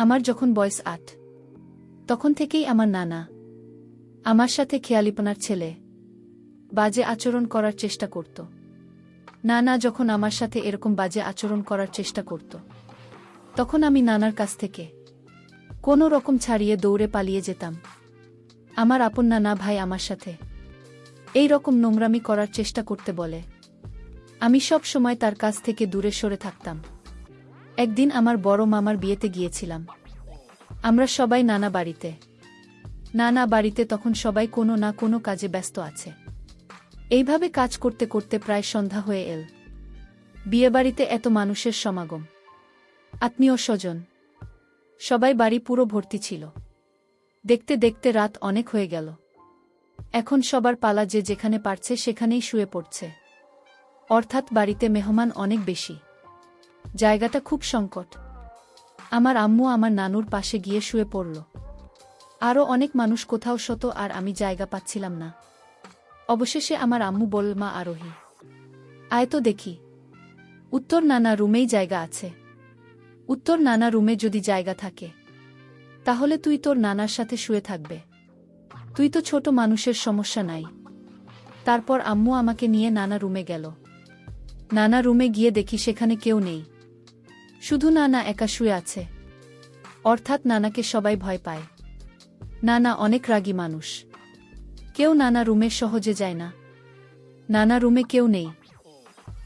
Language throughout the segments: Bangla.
আমার যখন বয়স ৮ তখন থেকেই আমার নানা আমার সাথে খেয়ালিপনার ছেলে বাজে আচরণ করার চেষ্টা করত। নানা যখন আমার সাথে এরকম বাজে আচরণ করার চেষ্টা করত, তখন আমি নানার কাছ থেকে কোনো রকম ছাড়িয়ে দৌড়ে পালিয়ে যেতাম। আমার আপন নানা ভাই আমার সাথে এই রকম নোংরামি করার চেষ্টা করতে বলে আমি সব সময় তার কাছ থেকে দূরে সরে থাকতাম। একদিন আমার বড় মামার বিয়েতে গিয়েছিলাম। আমরা সবাই নানা বাড়িতে তখন সবাই কোনো না কোনো কাজে ব্যস্ত আছে। এইভাবে কাজ করতে করতে প্রায় সন্ধ্যা হয়ে এল। বিয়েবাড়িতে এত মানুষের সমাগম, আত্মীয় স্বজন, সবাই বাড়ি পুরো ভর্তি ছিল। দেখতে দেখতে রাত অনেক হয়ে গেল। এখন সবার পালা, যে যেখানে পারছে সেখানেই শুয়ে পড়ছে। অর্থাৎ বাড়িতে মেহমান অনেক বেশি, জায়গাটা খুব সংকট। আমার আম্মু আমার নানুর পাশে গিয়ে শুয়ে পড়ল। আরও অনেক মানুষ কোথাও শত, আর আমি জায়গা পাচ্ছিলাম না। অবশেষে আমার আম্মু বলল, মা আরোহী, আয় তো দেখি। উত্তর নানা রুমেই জায়গা আছে। উত্তর নানা রুমে যদি জায়গা থাকে তাহলে তুই তোর নানার সাথে শুয়ে থাকবে। তুই তো ছোট মানুষের সমস্যা নাই। তারপর আম্মু আমাকে নিয়ে নানা রুমে গেল। নানা রুমে গিয়ে দেখি সেখানে কেউ নেই, শুধু নানা একা শুয়ে আছে। অর্থাৎ নানাকে সবাই ভয় পায়। নানা অনেক রাগী মানুষ, কেউ নানা রুমে সহজে যায় না। নানা রুমে কেউ নেই,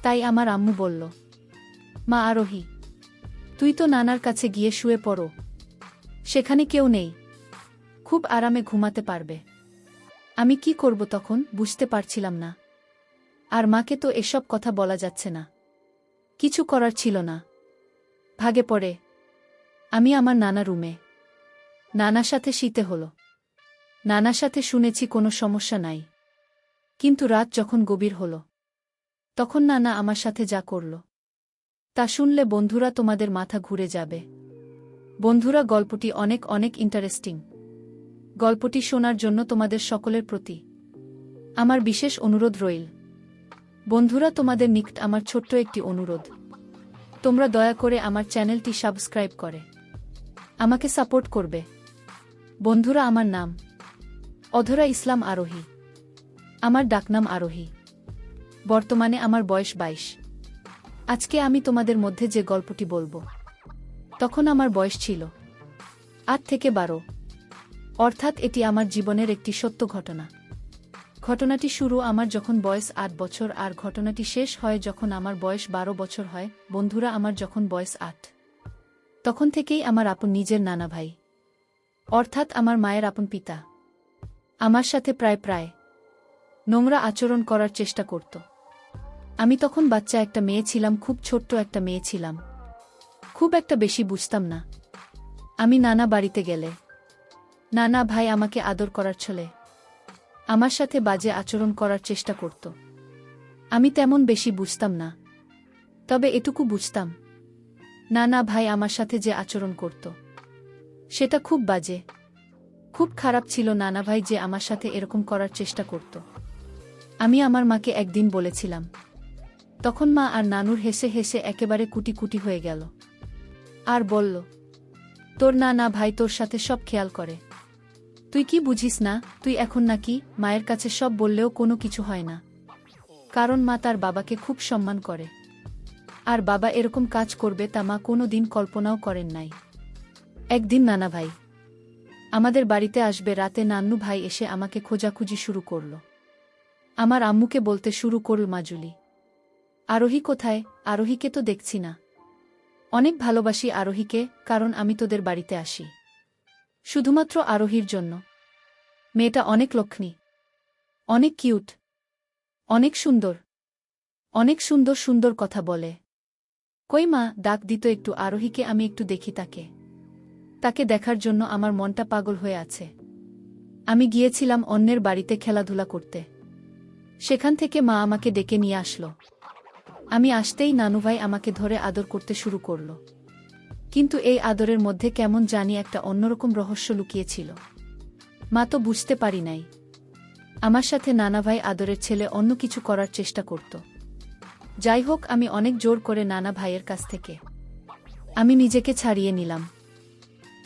তাই আমার আম্মু বলল, মা আরোহী, তুই তো নানার কাছে গিয়ে শুয়ে পড়ো, সেখানে কেউ নেই, খুব আরামে ঘুমাতে পারবে। আমি কি করব তখন বুঝতে পারছিলাম না। আর মাকে তো এসব কথা বলা যাচ্ছে না, কিছু করার ছিল না। ভাগে পড়ে আমি আমার নানা রুমে। নানার সাথে শীতে হলো। নানার সাথে শুনেছি কোনো সমস্যা নাই, কিন্তু রাত যখন গভীর হলো তখন নানা আমার সাথে যা করল তা শুনলে বন্ধুরা তোমাদের মাথা ঘুরে যাবে। বন্ধুরা, গল্পটি অনেক অনেক ইন্টারেস্টিং। গল্পটি শোনার জন্য তোমাদের সকলের প্রতি আমার বিশেষ অনুরোধ রইল। বন্ধুরা, তোমাদের নিকট আমার ছোট্ট একটি অনুরোধ, তোমরা দয়া করে আমার চ্যানেলটি সাবস্ক্রাইব করে আমাকে সাপোর্ট করবে। বন্ধুরা, আমার নাম অধরা ইসলাম আরোহী। আমার ডাকনাম আরোহী। বর্তমানে আমার বয়স 22। আজকে আমি তোমাদের মধ্যে যে গল্পটি বলবো, তখন আমার বয়স ছিল 8 থেকে 12। অর্থাৎ এটি আমার জীবনের একটি সত্য ঘটনা। ঘটনাটি শুরু আমার যখন বয়স 8 বছর, আর ঘটনাটি শেষ হয় যখন আমার বয়স 12 বছর হয়। বন্ধুরা, আমার যখন বয়স 8 তখন থেকেই আমার আপন নিজের নানা ভাই, অর্থাৎ আমার মায়ের আপন পিতা, আমার সাথে প্রায় নোংরা আচরণ করার চেষ্টা করত। আমি তখন বাচ্চা একটা মেয়ে ছিলাম, খুব ছোট্ট একটা মেয়ে ছিলাম, খুব একটা বেশি বুঝতাম না। আমি নানা বাড়িতে গেলে নানা ভাই আমাকে আদর করার ছলে আমার সাথে বাজে আচরণ করার চেষ্টা করত। আমি তেমন বেশি বুঝতাম না, তবে এটুকু বুঝতাম, নানা ভাই আমার সাথে যে আচরণ করত সেটা খুব বাজে, খুব খারাপ ছিল। নানা ভাই যে আমার সাথে এরকম করার চেষ্টা করত, আমি আমার মাকে একদিন বলেছিলাম। তখন মা আর নানুর হেসে হেসে একেবারে কুটি কুটি হয়ে গেল, আর বলল, তোর নানা ভাই তোর সাথে সব খেয়াল করে, তুই কি বুঝিস না? তুই এখন নাকি মায়ের কাছে সব বললেও কোনো কিছু হয় না, কারণ মা তার বাবাকে খুব সম্মান করে, আর বাবা এরকম কাজ করবে তা মা কোনো দিন কল্পনাও করেন নাই। একদিন নানা ভাই আমাদের বাড়িতে আসবে। রাতে নান্নু ভাই এসে আমাকে খোঁজাখুঁজি শুরু করল। আমার আম্মুকে বলতে শুরু করল, মাজুলি, আরোহী কোথায়? আরোহীকে তো দেখছি না। অনেক ভালোবাসি আরোহীকে, কারণ আমি তোদের বাড়িতে আসি শুধুমাত্র আরোহীর জন্য। মেয়েটা অনেক লক্ষ্মী, অনেক কিউট, অনেক সুন্দর, অনেক সুন্দর সুন্দর কথা বলে। কই মা, ডাক দিত একটু আরোহীকে, আমি একটু দেখি তাকে। তাকে দেখার জন্য আমার মনটা পাগল হয়ে আছে। আমি গিয়েছিলাম অন্যের বাড়িতে খেলাধুলা করতে। সেখান থেকে মা আমাকে ডেকে নিয়ে আসলো। আমি আসতেই নানুভাই আমাকে ধরে আদর করতে শুরু করল। কিন্তু এই আদরের মধ্যে কেমন জানি একটা অন্যরকম রহস্য লুকিয়েছিল। মা তো বুঝতে পারি নাই। আমার সাথে নানাভাই আদরের ছেলে অন্য কিছু করার চেষ্টা করত। যাই হোক, আমি অনেক জোর করে নানা ভাইয়ের কাছ থেকে আমি নিজেকে ছাড়িয়ে নিলাম।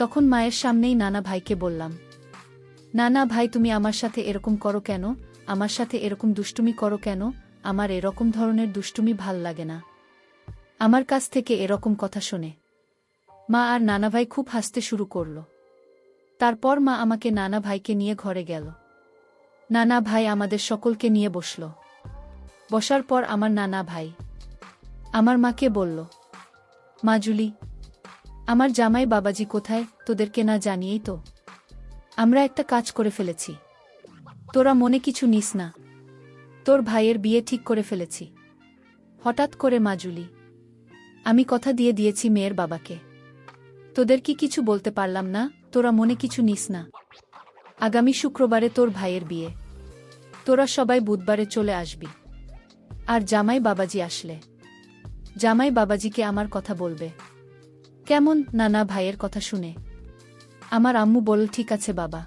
তখন মায়ের সামনেই নানা ভাইকে বললাম, নানা ভাই তুমি আমার সাথে এরকম করো কেন, আমার সাথে এরকম দুষ্টুমি করো কেন, আমার এরকম ধরনের দুষ্টুমি ভাল লাগে না। আমার কাছ থেকে এরকম কথা শোনে মা আর নানা ভাই খুব হাসতে শুরু করল। তারপর মা আমাকে নানা ভাইকে নিয়ে ঘরে গেল। নানা ভাই আমাদের সকলকে নিয়ে বসল। বসার পর আমার নানা ভাই আমার মাকে বলল, মা জুলি, আমার জামাই বাবাজি কোথায়, তোদেরকে না জানিয়েই তো আমরা একটা কাজ করে ফেলেছি। তোরা মনে কিছু নিস না, তোর ভাইয়ের বিয়ে ঠিক করে ফেলেছি। হঠাৎ করে মা জুলি, আমি কথা দিয়ে দিয়েছি মেয়ের বাবাকে। তোদের কি কিছু বলতে পারলাম না, তোরা মনে কিছু নিস না। আগামী শুক্রবারে তোর ভাইয়ের বিয়ে, তোরা সবাই বুধবারে চলে আসবি। আর জামাই বাবাজি আসলে জামাই বাবাজিকে আমার কথা বলবে। কেমন? নানা ভাইয়ের কথা শুনে আমার আম্মু বলল, ঠিক আছে বাবা,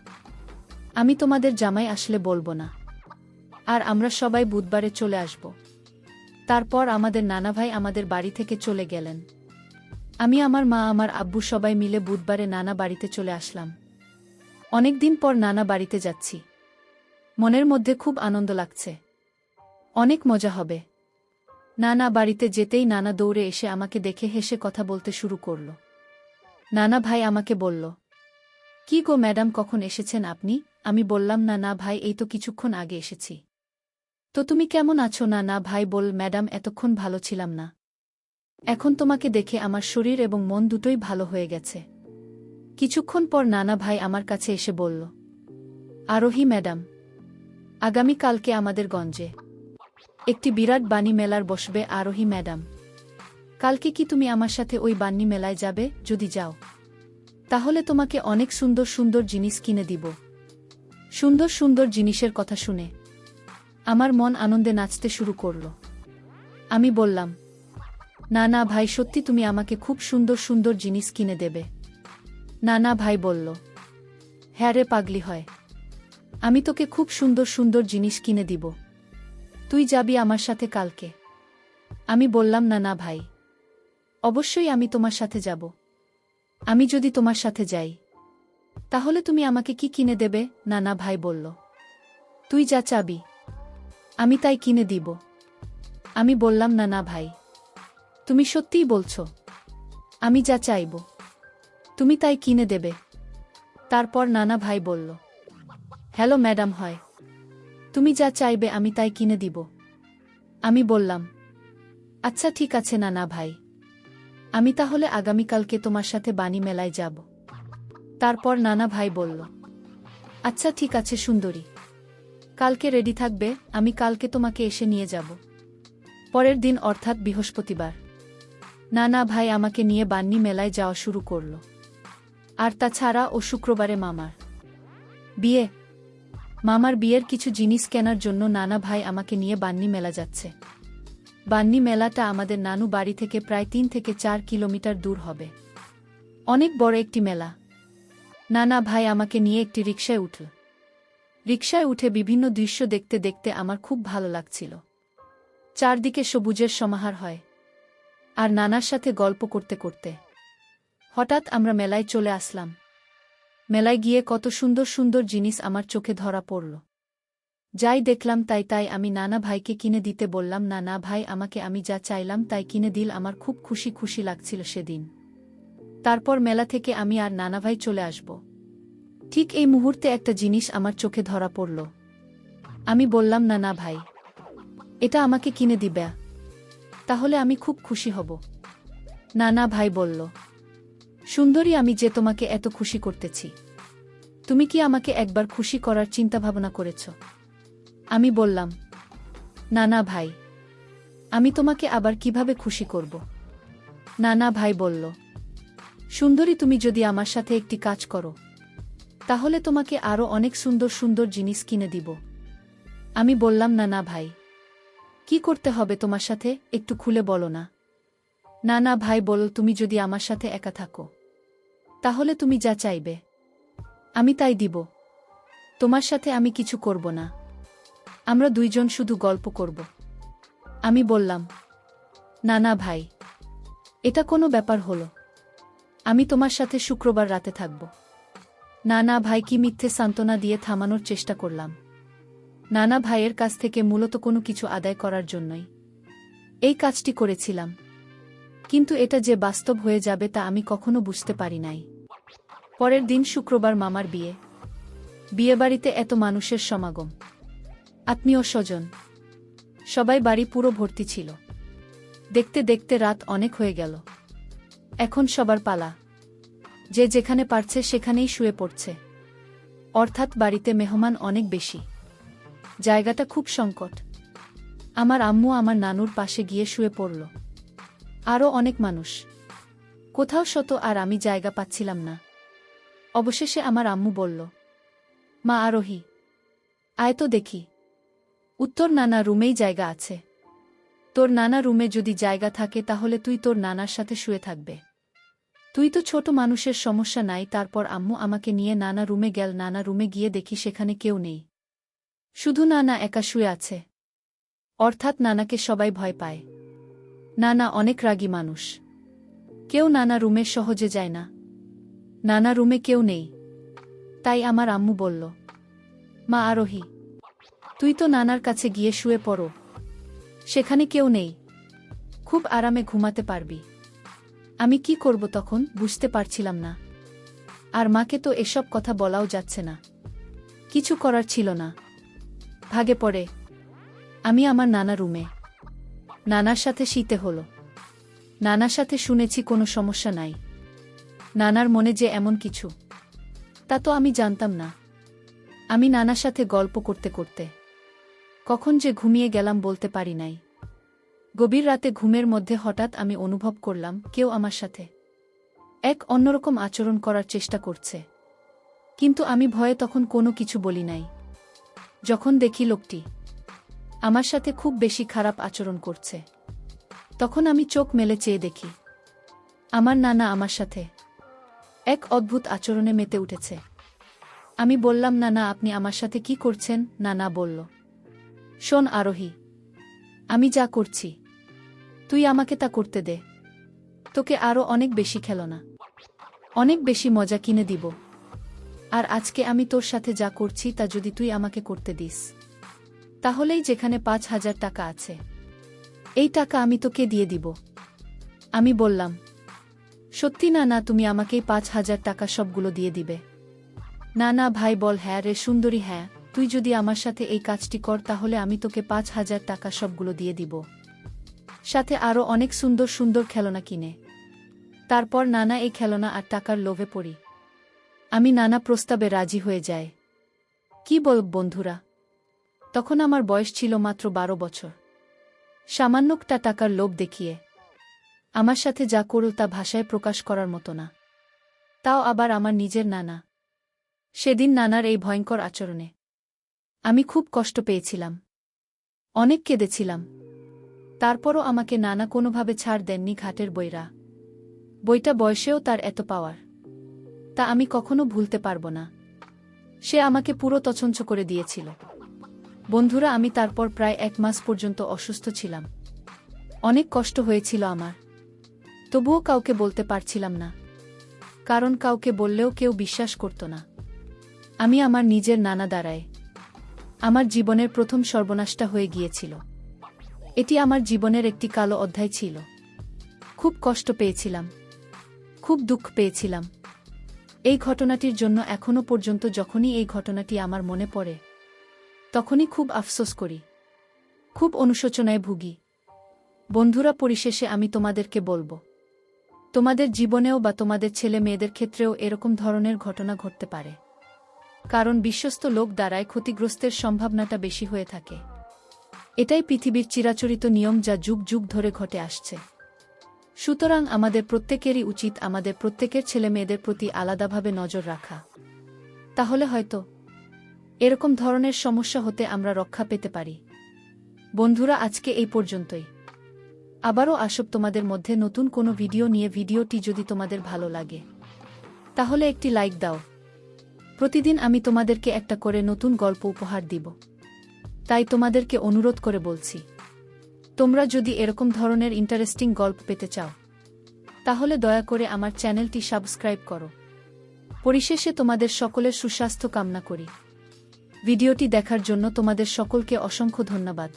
আমি তোমাদের জামাই আসলে বলবো না, আর আমরা সবাই বুধবারে চলে আসব। তারপর আমাদের নানা ভাই আমাদের বাড়ি থেকে চলে গেলেন। আমি, আমার মা, আমার আব্বু সবাই মিলে বুধবারে নানা বাড়িতে চলে আসলাম। অনেকদিন পর নানা বাড়িতে যাচ্ছি, মনের মধ্যে খুব আনন্দ লাগছে, অনেক মজা হবে। নানা বাড়িতে যেতেই নানা দৌড়ে এসে আমাকে দেখে হেসে কথা বলতে শুরু করল। নানা ভাই আমাকে বলল, কি গো ম্যাডাম, কখন এসেছেন আপনি? আমি বললাম, না ভাই, এই তো কিছুক্ষণ আগে এসেছি। তো তুমি কেমন আছো? না ভাই বল, ম্যাডাম এতক্ষণ ভালো ছিলাম না, এখন তোমাকে দেখে আমার শরীর এবং মন দুটোই ভালো হয়ে গেছে। কিছুক্ষণ পর নানা ভাই আমার কাছে এসে বলল, আরোহী ম্যাডাম, আগামী কালকে আমাদের গঞ্জে একটি বিরাট বাণী মেলার বসবে। আরোহী ম্যাডাম, কালকে কি তুমি আমার সাথে ওই বাণী মেলায় যাবে? যদি যাও তাহলে তোমাকে অনেক সুন্দর সুন্দর জিনিস কিনে দিব। সুন্দর সুন্দর জিনিসের কথা শুনে আমার মন আনন্দে নাচতে শুরু করল। আমি বললাম, না ভাই, সত্যি তুমি আমাকে খুব সুন্দর সুন্দর জিনিস কিনে দেবে? নানা ভাই বলল, হ্যাঁ রে পাগলি হয়, আমি তোকে খুব সুন্দর সুন্দর জিনিস কিনে দিব। তুই যাবি আমার সাথে কালকে? আমি বললাম, না ভাই, অবশ্যই আমি তোমার সাথে যাব। আমি যদি তোমার সাথে যাই তাহলে তুমি আমাকে কি কিনে দেবে? নানা ভাই বলল, তুই যা চাবি আমি তাই কিনে দিব। আমি বললাম, না ভাই, তুমি সত্যিই বলছো? আমি যা চাইব তুমি তাই কিনে দেবে? তারপর নানা ভাই বলল, হ্যালো ম্যাডাম, হয় তুমি যা চাইবে আমি তাই কিনে দিব। আমি বললাম, আচ্ছা ঠিক আছে নানা ভাই, আমি তাহলে আগামীকালকে তোমার সাথে বাণী মেলায় যাব। তারপর নানা ভাই বলল, আচ্ছা ঠিক আছে সুন্দরী, কালকে রেডি থাকবে, আমি কালকে তোমাকে এসে নিয়ে যাব। পরের দিন অর্থাৎ বৃহস্পতিবার নানা ভাই আমাকে নিয়ে বাণী মেলায় যাওয়া শুরু করল। আর তাছাড়া ও শুক্রবারে মামার বিয়ে। মামার বিয়ের কিছু জিনিস কেনার জন্য নানা ভাই আমাকে নিয়ে বাণী মেলা যাচ্ছে। বাণী মেলাটা আমাদের নানু বাড়ি থেকে প্রায় 3 থেকে 4 কিলোমিটার দূর হবে। অনেক বড় একটি মেলা। নানা ভাই আমাকে নিয়ে একটি রিকশায় উঠল। রিকশায় উঠে বিভিন্ন দৃশ্য দেখতে দেখতে আমার খুব ভালো লাগছিল। চারদিকে সবুজের সমাহার হয়, আর নানার সাথে গল্প করতে করতে হঠাৎ আমরা মেলায় চলে আসলাম। মেলায় গিয়ে কত সুন্দর সুন্দর জিনিস আমার চোখে ধরা পড়ল। যাই দেখলাম তাই আমি নানা ভাইকে কিনে দিতে বললাম। নানা ভাই আমাকে আমি যা চাইলাম তাই কিনে দিল। আমার খুব খুশি খুশি লাগছিল সেদিন। তারপর মেলা থেকে আমি আর নানা ভাই চলে আসব। ঠিক এই মুহূর্তে একটা জিনিস আমার চোখে ধরা পড়ল। আমি বললাম, না ভাই, এটা আমাকে কিনে দিবে, তাহলে আমি খুব খুশি হব। নানা ভাই বলল, সুন্দরী, আমি যে তোমাকে এত খুশি করতেছি, তুমি কি আমাকে একবার খুশি করার চিন্তাভাবনা করেছ? আমি বললাম, নানা ভাই, আমি তোমাকে আবার কিভাবে খুশি করব? নানা ভাই বলল, সুন্দরী, তুমি যদি আমার সাথে একটি কাজ করো তাহলে তোমাকে আরো অনেক সুন্দর সুন্দর জিনিস কিনে দিব। আমি বললাম, না ভাই, কি করতে হবে তোমার সাথে, একটু খুলে বলো না। নানা ভাই বলল, তুমি যদি আমার সাথে একা থাকো তাহলে তুমি যা চাইবে আমি তাই দিব। তোমার সাথে আমি কিছু করব না, আমরা দুইজন শুধু গল্প করব। আমি বললাম, না ভাই, এটা কোনো ব্যাপার হলো? আমি তোমার সাথে শুক্রবার রাতে থাকব। না ভাই, কি মিথ্যে সান্ত্বনা দিয়ে থামানোর চেষ্টা করলাম। নানা ভাইয়ের কাছ থেকে মূলত কোনো কিছু আদায় করার জন্যই এই কাজটি করেছিলাম, কিন্তু এটা যে বাস্তব হয়ে যাবে তা আমি কখনো বুঝতে পারি নাই। পরের দিন শুক্রবার, মামার বিয়ে। বিয়েবাড়িতে এত মানুষের সমাগম, আত্মীয় স্বজন, সবাই বাড়ি পুরো ভর্তি ছিল। দেখতে দেখতে রাত অনেক হয়ে গেল। এখন সবার পালা, যে যেখানে পারছে সেখানেই শুয়ে পড়ছে। অর্থাৎ বাড়িতে মেহমান অনেক বেশি, জায়গাটা খুব সংকট। আমার আম্মু আমার নানুর পাশে গিয়ে শুয়ে পড়ল। আরও অনেক মানুষ, কোথাও শত, আর আমি জায়গা পাচ্ছিলাম না। অবশেষে আমার আম্মু বলল, মা আরোহী, আয় তো দেখি। উত্তর, নানা রুমেই জায়গা আছে। তোর নানা রুমে যদি জায়গা থাকে তাহলে তুই তোর নানার সাথে শুয়ে থাকবে। তুই তো ছোট মানুষের, সমস্যা নাই। তারপর আম্মু আমাকে নিয়ে নানা রুমে গেল। নানা রুমে গিয়ে দেখি সেখানে কেউ নেই, শুধু নানা একা শুয়ে আছে। অর্থাৎ নানাকে সবাই ভয় পায়। নানা অনেক রাগী মানুষ, কেউ নানা রুমে সহজে যায় না। নানা রুমে কেউ নেই, তাই আমার আম্মু বলল, মা আরোহী, তুই তো নানার কাছে গিয়ে শুয়ে পড়ো, সেখানে কেউ নেই, খুব আরামে ঘুমাতে পারবি। আমি কি করব তখন বুঝতে পারছিলাম না। আর মাকে তো এসব কথা বলাও যাচ্ছে না, কিছু করার ছিল না। ভাগে পড়ে আমি আমার নানা রুমে। নানার সাথে শীতে হলো। নানার সাথে শুনেছি কোনো সমস্যা নাই। নানার মনে যে এমন কিছু, তা তো আমি জানতাম না। আমি নানার সাথে গল্প করতে করতে কখন যে ঘুমিয়ে গেলাম বলতে পারি নাই। গভীর রাতে ঘুমের মধ্যে হঠাৎ আমি অনুভব করলাম কেউ আমার সাথে এক অন্যরকম আচরণ করার চেষ্টা করছে, কিন্তু আমি ভয়ে তখন কোনো কিছু বলি নাই। যখন দেখি লোকটি আমার সাথে খুব বেশি খারাপ আচরণ করছে, তখন আমি চোখ মেলে চেয়ে দেখি আমার নানা আমার সাথে এক অদ্ভুত আচরণে মেতে উঠেছে। আমি বললাম, নানা আপনি আমার সাথে কি করছেন? নানা বলল, শোন আরোহী, আমি যা করছি তুই আমাকে তা করতে দে। তোকে আরও অনেক বেশি খেলনা, অনেক বেশি মজা কিনে দিব। আর আজকে আমি তোর সাথে যা করছি তা যদি তুই আমাকে করতে দিস, তাহলেই যেখানে 5,000 টাকা আছে, এই টাকা আমি তোকে দিয়ে দিব। আমি বললাম, সত্যি? না তুমি আমাকেই 5,000 টাকা সবগুলো দিয়ে দিবে? না ভাই বল, হ্যাঁ রে সুন্দরী, হ্যাঁ, তুই যদি আমার সাথে এই কাজটি কর তাহলে আমি তোকে 5,000 টাকা সবগুলো দিয়ে দিব, সাথে আরও অনেক সুন্দর সুন্দর খেলনা কিনে। তারপর নানা এই খেলনা আর টাকার লোভে পড়ি। আমি নানা প্রস্তাবে রাজি হয়ে যায়। কি বল বন্ধুরা, তখন আমার বয়স ছিল মাত্র 12 বছর। সামান্যটা টাকার লোভ দেখিয়ে আমার সাথে যা করল তা ভাষায় প্রকাশ করার মতো না। তাও আবার আমার নিজের নানা। সেদিন নানার এই ভয়ঙ্কর আচরণে আমি খুব কষ্ট পেয়েছিলাম, অনেক কেঁদেছিলাম। তারপরও আমাকে নানা কোনোভাবে ছাড় দেননি। ঘাটের বইটা বয়সেও তার এত পাওয়ার, তা আমি কখনো ভুলতে পারব না। সে আমাকে পুরো তছনছ করে দিয়েছিল। বন্ধুরা, আমি তারপর প্রায় 1 মাস পর্যন্ত অসুস্থ ছিলাম। অনেক কষ্ট হয়েছিল আমার, তবুও কাউকে বলতে পারছিলাম না, কারণ কাউকে বললেও কেউ বিশ্বাস করত না। আমি আমার নিজের নানা দ্বারায় আমার জীবনের প্রথম সর্বনাশটা হয়ে গিয়েছিল। এটি আমার জীবনের একটি কালো অধ্যায় ছিল। খুব কষ্ট পেয়েছিলাম, খুব দুঃখ পেয়েছিলাম এই ঘটনাটির জন্য। এখনো পর্যন্ত যখনই এই ঘটনাটি আমার মনে পড়ে তখনই খুব আফসোস করি, খুব অনুশোচনায় ভুগি। বন্ধুরা, পরিশেষে আমি তোমাদেরকে বলবো, তোমাদের জীবনেও বা তোমাদের ছেলে মেয়েদের ক্ষেত্রেও এরকম ধরনের ঘটনা ঘটতে পারে, কারণ বিশ্বস্ত লোক দ্বারায় ক্ষতিগ্রস্তের সম্ভাবনাটা বেশি হয়ে থাকে। এটাই পৃথিবীর চিরাচরিত নিয়ম, যা যুগ যুগ ধরে ঘটে আসছে। সুতরাং আমাদের প্রত্যেকেরই উচিত আমাদের প্রত্যেকের ছেলেমেয়েদের প্রতি আলাদাভাবে নজর রাখা। তাহলে হয়তো এরকম ধরনের সমস্যা হতে আমরা রক্ষা পেতে পারি। বন্ধুরা, আজকে এই পর্যন্তই। আবারও আসব তোমাদের মধ্যে নতুন কোনো ভিডিও নিয়ে। ভিডিওটি যদি তোমাদের ভালো লাগে তাহলে একটি লাইক দাও। প্রতিদিন আমি তোমাদেরকে একটা করে নতুন গল্প উপহার দিব, তাই তোমাদেরকে অনুরোধ করে বলছি, তোমরা যদি এরকম ধরনের ইন্টারেস্টিং গল্প পেতে চাও তাহলে দয়া করে আমার চ্যানেলটি সাবস্ক্রাইব করো। পরিশেষে তোমাদের সকলের সুস্বাস্থ্য কামনা করি। ভিডিওটি দেখার জন্য তোমাদের সকলকে অসংখ্য ধন্যবাদ।